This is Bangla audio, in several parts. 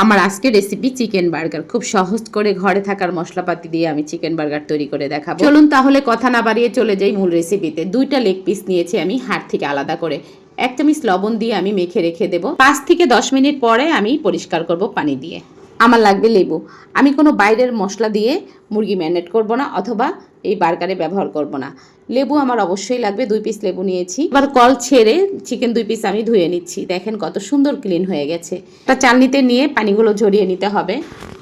আমার আজকের রেসিপি চিকেন বার্গার। খুব সহজ করে ঘরে থাকার মশলাপাতি দিয়ে আমি চিকেন বার্গার তৈরি করে দেখাবো। চলুন তাহলে কথা না বাড়িয়ে চলে যাই মূল রেসিপিতে। 2টা লেগ পিস নিয়েছি আমি হাড় থেকে আলাদা করে। 1 চামচ লবণ দিয়ে আমি মেখে রেখে দেবো। 5 থেকে 10 মিনিট পরে আমি পরিষ্কার করব পানি দিয়ে। আমার লাগবে লেবু। আমি কোনো বাইরের মশলা দিয়ে মুরগি ম্যারিনেট করব না, অথবা এই বার্গারে ব্যবহার করব না। লেবু আমার অবশ্যই লাগবে, 2 পিস লেবু নিয়েছি। এবার কল ছেড়ে চিকেন 2 পিস আমি ধুয়ে নিচ্ছি। দেখেন কত সুন্দর ক্লিন হয়ে গেছে। একটা চালনিতে নিয়ে পানিগুলো ঝরিয়ে নিতে হবে।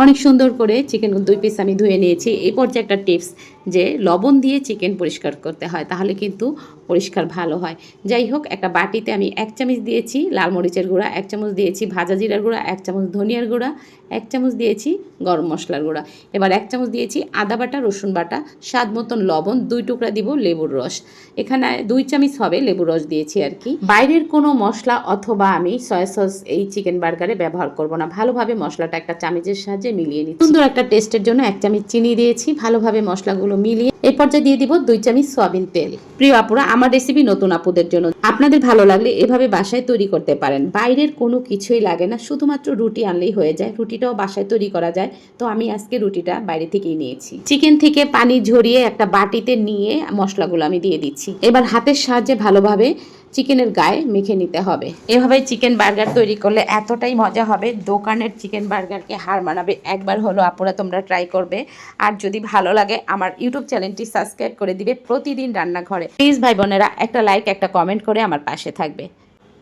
অনেক সুন্দর করে চিকেন 2 পিস আমি ধুয়ে নিয়েছি। এই পর্যায়ে একটা টিপস, যে লবণ দিয়ে চিকেন পরিষ্কার করতে হয়, তাহলে কিন্তু পরিষ্কার ভালো হয়। যাই হোক, একটা বাটিতে আমি 1 চামচ দিয়েছি লাল মরিচের গুঁড়া, 1 চামচ দিয়েছি ভাজা জিরার গুঁড়া, 1 চামচ ধনিয়ার গুঁড়া, 1 চামচ দিয়েছি গরম মশলার গুঁড়া, এবার 1 চামচ দিয়েছি আদা বাটা, রসুন বাটা, স্বাদ মতন লবণ, 2 টুকরা দিব লেবুর রস। এখানে 2 চামচ হবে লেবুর রস দিয়েছি আর কি। বাইরের কোনো মশলা অথবা আমি সয়া সস এই চিকেন বার্গারে ব্যবহার করব না। ভালোভাবে মশলাটা একটা চামচের সাহায্যে মিলিয়ে নিচ্ছি। সুন্দর একটা টেস্টের জন্য 1 চামচ চিনি দিয়েছি। ভালোভাবে মশলাগুলো মিলিয়ে এই পর্যায়ে দিয়ে দিব 2 চামচ সয়াবিন তেল। প্রিয় আপুরা, আমার রেসিপি নতুন আপুদের জন্য। আপনাদের ভালো লাগলে এভাবে বাসায় তৈরি করতে পারেন। বাইরের কোনো কিছুই লাগে না, শুধুমাত্র রুটি আনলেই হয়ে যায়। রুটিটাও বাসায় তৈরি করা যায়। তো আমি আজকে রুটিটা বাইরে থেকেই নিয়েছি। চিকেন থেকে পানি ঝরিয়ে একটা বাটিতে নিয়ে মশলাগুলো আমি দিয়ে দিচ্ছি। এবার হাতের সাহায্যে ভালোভাবে চিকেনের গায়ে মেখে নিতে হবে। এভাবে চিকেন বার্গার তৈরি করলে এতটাই মজা হবে, দোকানের চিকেন বার্গারকে হার মানাবে। একবার হলো আপুরা তোমরা ট্রাই করবে। আর যদি ভালো লাগে আমার ইউটিউব চ্যানেলটি সাবস্ক্রাইব করে দিবে। প্রতিদিন রান্নাঘরে প্লিজ ভাই বোনেরা একটা লাইক একটা কমেন্ট করে আমার পাশে থাকবে।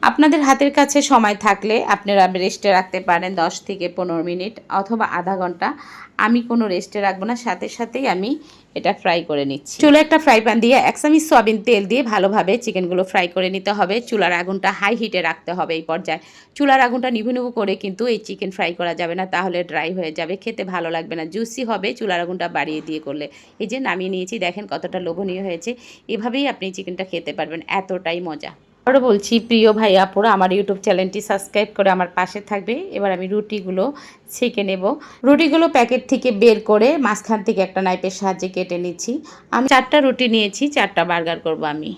আপনাদের হাতের কাছে সময় থাকলে আপনারা রেস্টে রাখতে পারেন 10 থেকে 15 মিনিট অথবা আধা ঘন্টা। আমি কোনো রেস্টে রাখবো না, সাথে সাথেই আমি এটা ফ্রাই করে নিচ্ছি। চুলে একটা ফ্রাই প্যান দিয়ে 1 চামচ সয়াবিন তেল দিয়ে ভালোভাবে চিকেনগুলো ফ্রাই করে নিতে হবে। চুলার আগুনটা হাই হিটে রাখতে হবে। এই পর্যায়ে চুলার আগুনটা নিভু নিভু করে কিন্তু এই চিকেন ফ্রাই করা যাবে না, তাহলে ড্রাই হয়ে যাবে, খেতে ভালো লাগবে না। জুসি হবে চুলার আগুনটা বাড়িয়ে দিয়ে করলে। এই যে নামিয়ে নিয়েছি, দেখেন কতটা লোভনীয় হয়েছে। এভাবেই আপনি চিকেনটা খেতে পারবেন, এতটাই মজা। আরও বলছি, প্রিয় ভাই আপুরা আমার ইউটিউব চ্যানেলটি সাবস্ক্রাইব করে আমার পাশে থাকবে। এবার আমি রুটিগুলো ছেঁকে নেব। রুটিগুলো প্যাকেট থেকে বের করে মাঝখান থেকে একটা নাইফের সাহায্যে কেটে নিচ্ছি। আমি 4টা রুটি নিয়েছি, 4টা বার্গার করব আমি।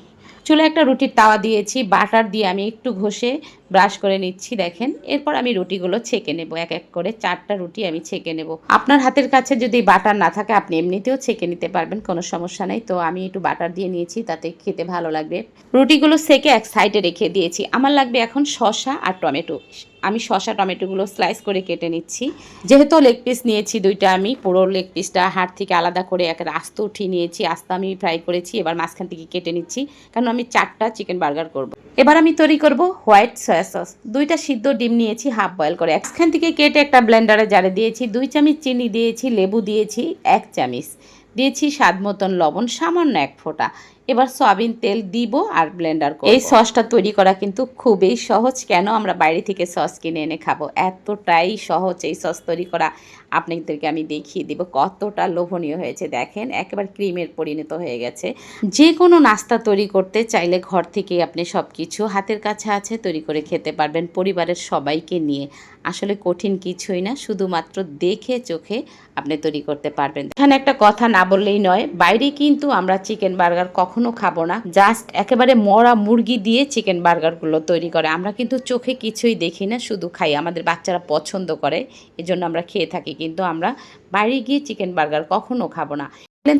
চুলে একটা রুটির তাওয়া দিয়েছি, বাটার দিয়ে আমি একটু ঘষে ব্রাশ করে নিচ্ছি। দেখেন, এরপর আমি রুটিগুলো ছেঁকে নেব এক এক করে। 4টা রুটি আমি ছেঁকে নেব। আপনার হাতের কাছে যদি বাটার না থাকে আপনি এমনিতেও ছেঁকে নিতে পারবেন, কোনো সমস্যা নেই। তো আমি একটু বাটার দিয়ে নিয়েছি, তাতে খেতে ভালো লাগবে। রুটিগুলো সেকে এক সাইডে রেখে দিয়েছি। আমার লাগবে এখন শসা আর টমেটো। আমি শসা টমেটোগুলো স্লাইস করে কেটে নিচ্ছি। যেহেতু লেগ পিস নিয়েছি 2টা, আমি পুরো লেগ পিসটা হাড় থেকে আলাদা করে একটা আস্ত উঠিয়ে নিয়েছি। আস্ত আমি ফ্রাই করেছি, এবার মাঝখান থেকে কেটে নিচ্ছি, কারণ আমি 4টা চিকেন বার্গার করব। এবার আমি তৈরি করব হোয়াইট সয়া সস। 2টা সিদ্ধ ডিম নিয়েছি হাফ বয়েল করে, একখান থেকে কেটে একটা ব্লেন্ডারে জারে দিয়েছি। 2 চামচ চিনি দিয়েছি, লেবু দিয়েছি 1 চামচ, দিয়েছি স্বাদ মতন লবণ, সামান্য 1 ফোঁটা। এবার সয়াবিন তেল দিব আর ব্লেন্ডার করব। এই সসটা তৈরি করা কিন্তু খুবই সহজ। কেন আমরা বাইরে থেকে সস কিনে এনে খাবো, এতটাই সহজ এই সস তৈরি করা। আপনাদেরকে আমি দেখিয়ে দিব কতটা লোভনীয় হয়েছে। দেখেন, একেবারে ক্রিমের পরিণত হয়ে গেছে। যে কোনো নাস্তা তৈরি করতে চাইলে ঘর থেকে আপনি সব কিছু হাতের কাছে আছে, তৈরি করে খেতে পারবেন পরিবারের সবাইকে নিয়ে। আসলে কঠিন কিছুই না, শুধুমাত্র দেখে চোখে আপনি তৈরি করতে পারবেন। এখানে একটা কথা না বললেই নয়, বাইরে কিন্তু আমরা চিকেন বার্গার কখনো খাবো না। জাস্ট একেবারে মরা মুরগি দিয়ে চিকেন বার্গারগুলো তৈরি করে। আমরা কিন্তু চোখে কিছুই দেখি না, শুধু খাই। আমাদের বাচ্চারা পছন্দ করে, এজন্য আমরা খেয়ে থাকি। কিন্তু আমরা বাইরে গিয়ে চিকেন বার্গার কখনো খাবো না।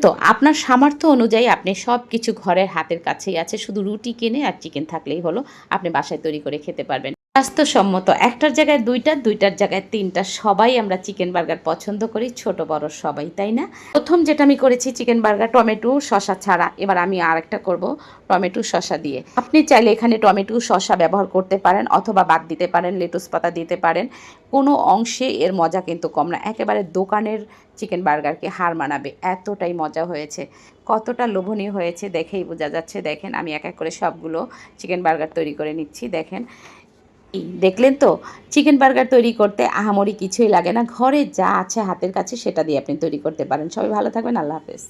তো আপনার সামর্থ্য অনুযায়ী আপনি সব কিছু ঘরের হাতের কাছেই আছে, শুধু রুটি কিনে আর চিকেন থাকলেই হলো, আপনি বাসায় তৈরি করে খেতে পারবেন। স্বাস্থ্যসম্মত, একটার জায়গায় 2টা, 2টার জায়গায় 3টা। সবাই আমরা চিকেন বার্গার পছন্দ করি, ছোট বড় সবাই, তাই না? প্রথম যেটা আমি করেছি চিকেন বার্গার টমেটো শসা ছাড়া। এবার আমি আরেকটা করব টমেটো শসা দিয়ে। আপনি চাইলে এখানে টমেটো শসা ব্যবহার করতে পারেন, অথবা বাদ দিতে পারেন, লেটুস পাতা দিতে পারেন। কোনো অংশে এর মজা কিন্তু কম না, একেবারে দোকানের চিকেন বার্গারকে হার মানাবে, এতটাই মজা হয়েছে। কতটা লোভনীয় হয়েছে দেখেই বোঝা যাচ্ছে। দেখেন, আমি এক এক করে সবগুলো চিকেন বার্গার তৈরি করে নিচ্ছি। দেখেন, দেখলেন তো, চিকেন বার্গার তৈরি করতে আহামরি কিছুই লাগে না। ঘরে যা আছে হাতের কাছে সেটা দিয়ে আপনি তৈরি করতে পারেন। সবাই ভালো থাকবেন, আল্লাহ হাফেজ।